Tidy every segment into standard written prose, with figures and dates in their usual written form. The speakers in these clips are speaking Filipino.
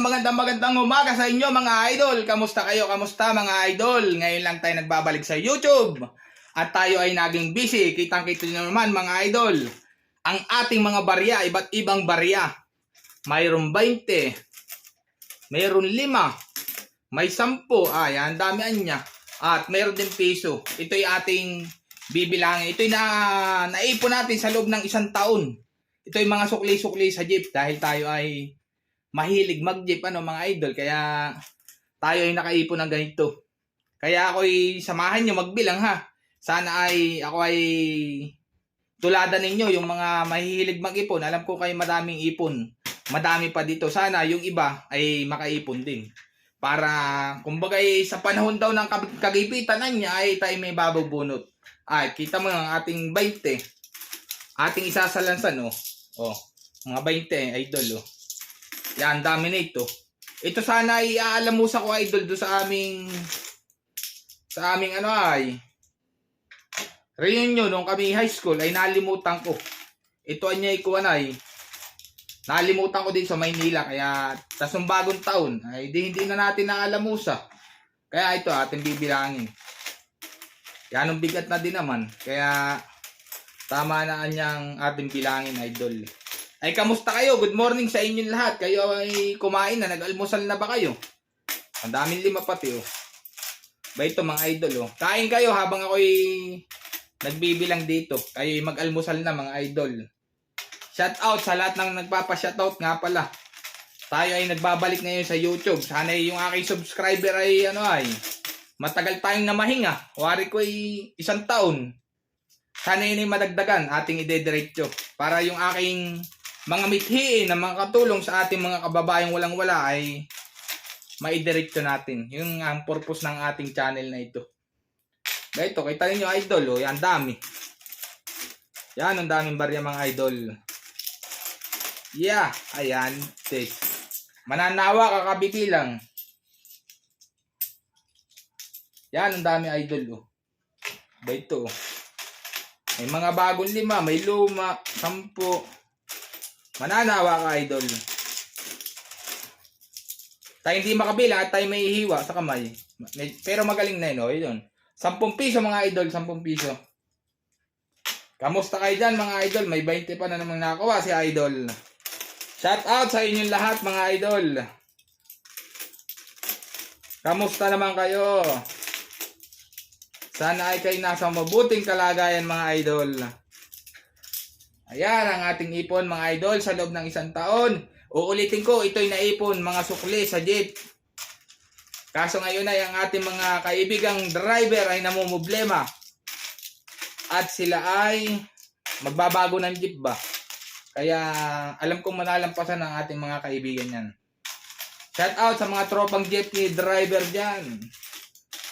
magandang umaga sa inyo mga idol. Kamusta kayo? Kamusta mga idol? Ngayon lang tayo nagbabalik sa YouTube. At tayo ay naging busy. Kitang-kita nyo naman mga idol. Ang ating mga barya, iba't ibang barya. Mayroon 20. Mayroon 5. May 10. Yan, damihan niya. At mayroon din piso. Ito'y ating bibilangin. Ito'y naipon natin sa loob ng 1 taon. Ito'y mga sukli-sukli sa jeep dahil tayo ay mahilig mag-jeep mga idol, kaya tayo ay nakaipon ng ganito. Kaya ako'y samahan nyo magbilang ha. Sana ay ako ay tuladan ninyo yung mga mahihilig mag-ipon. Alam ko kayo madaming ipon. Madami pa dito. Sana yung iba ay makaipon din. Para kumbaga sa panahon daw ng kagipitan niya ay tayo may bababunot. Kita mo ang ating 20. Ating isasalansan mga 20 idol Yan, dami na ito. Ito sana ay aalamusa ko idol do sa aming reunion nung kami high school ay nalimutan ko. Ito anyay ko nalimutan ko din sa Maynila kaya tasong bagong taon ay hindi na natin naalamusa. Kaya ito ating bibilangin. Yan ang bigat na din naman. Kaya tama na anyang ating bilangin idol. Ay kamusta kayo? Good morning sa inyo lahat. Kayo ay kumain na, nag-almusal na ba kayo? Ang daming 5 pati Ba ito mga idol Kain kayo habang ako'y nagbibilang dito. Kayo mag-almusal na mga idol. Shout out sa lahat ng nagpapa-shoutout nga pala. Tayo ay nagbabalik ngayon sa YouTube. Sana yung aking subscriber ay matagal tayong namahinga. Wari ko ay 1 taon. Sana yun ay madagdagan ating idediretso. Para yung aking mga mithiin na mga katulong sa ating mga kababayang walang-wala ay maidiretso natin. Yung ang purpose ng ating channel na ito. Ito, kita ninyo idol yan dami. Yan, ang daming barya mga idol. Yeah, ayan. Mananawa kakabibilang. Yan, ang dami idol Ba ito may mga bagong 5, may luma, 10. Mananawa ka idol. Tayo hindi makabila at tayo may hiwa sa kamay. Pero magaling na yun 10 piso mga idol, 10 piso. Kamusta kayo dyan mga idol? May 20 pa na namang nakakuha si idol. Shout out sa inyong lahat mga idol. Kamusta naman kayo? Sana ay kayo nasa mabuting kalagayan mga idol. Ayan ang ating ipon mga idol sa loob ng 1 taon. Uulitin ko, ito'y naipon mga sukli sa jeep. Kaso ngayon ay ang ating mga kaibigang driver ay namumblema. At sila ay magbabago ng jeep ba. Kaya alam kong manalampasan ng ating mga kaibigan yan. Shout out sa mga tropang jeepney driver dyan.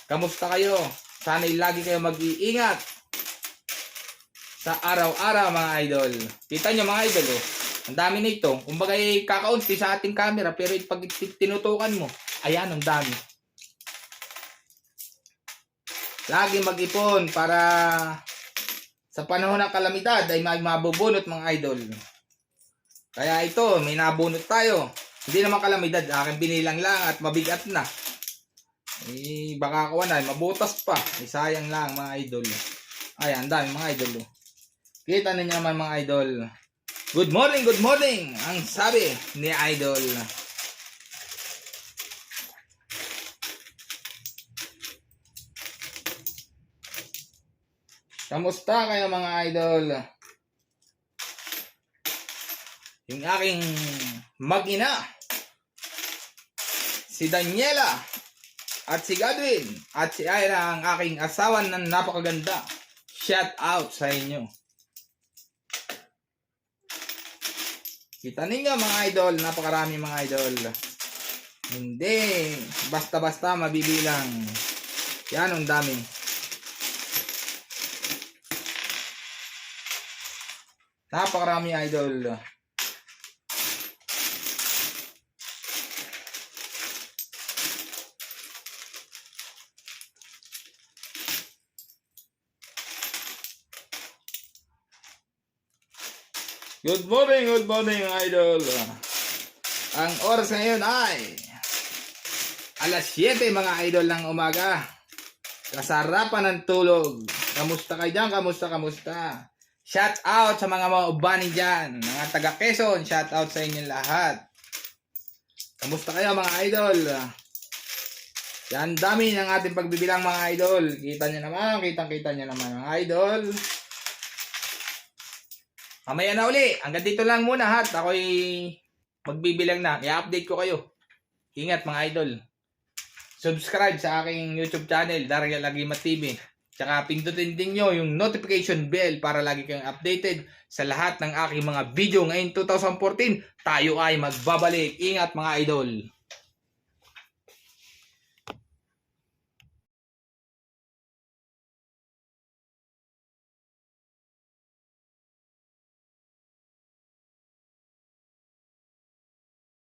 Kamusta kayo? Sana'y lagi kayo mag-iingat sa araw-araw mga idol. Kita nyo mga idol ang dami nito. Kumbaga kakaunti sa ating camera pero pag tinutukan mo, ayan ang dami. Lagi mag-ipon para sa panahon ng kalamidad ay mabubunot mga idol. Kaya ito, may nabunot tayo. Hindi naman kalamidad, aking binilang lang at mabigat na. Baka ako mabutas pa. Sayang lang mga idol. Ayan, dami mga idol Kita ninyo naman mga idol. Good morning, good morning. Ang sabi ni idol. Kamusta kayo mga idol? Yung aking mag-ina, si Daniela, at si Godwin, at si Ira, ang aking asawa na napakaganda. Shout out sa inyo. Kita ninyo mga idol, napakarami mga idol. Hindi basta-basta mabibilang. Yan ang dami. Napakarami idol. Good morning idol. Ang oras ngayon ay alas 7 mga idol ng umaga. Kasarapan ng tulog. Kamusta kayo dyan? Kamusta? Shout out sa mga maubani dyan. Mga taga Quezon, shout out sa inyong lahat. Kamusta kayo mga idol? Yan, dami ng ating pagbibilang mga idol. Kita nyo naman, kitang-kita nyo naman mga idol. Mamaya na uli. Hanggang dito lang muna ha. Ako'y magbibilang na. I-update ko kayo. Ingat mga idol. Subscribe sa aking YouTube channel, Daryl Agimat TV. Tsaka pindutin din nyo yung notification bell para lagi kayong updated sa lahat ng aking mga video. Ngayon 2014, tayo ay magbabalik. Ingat mga idol.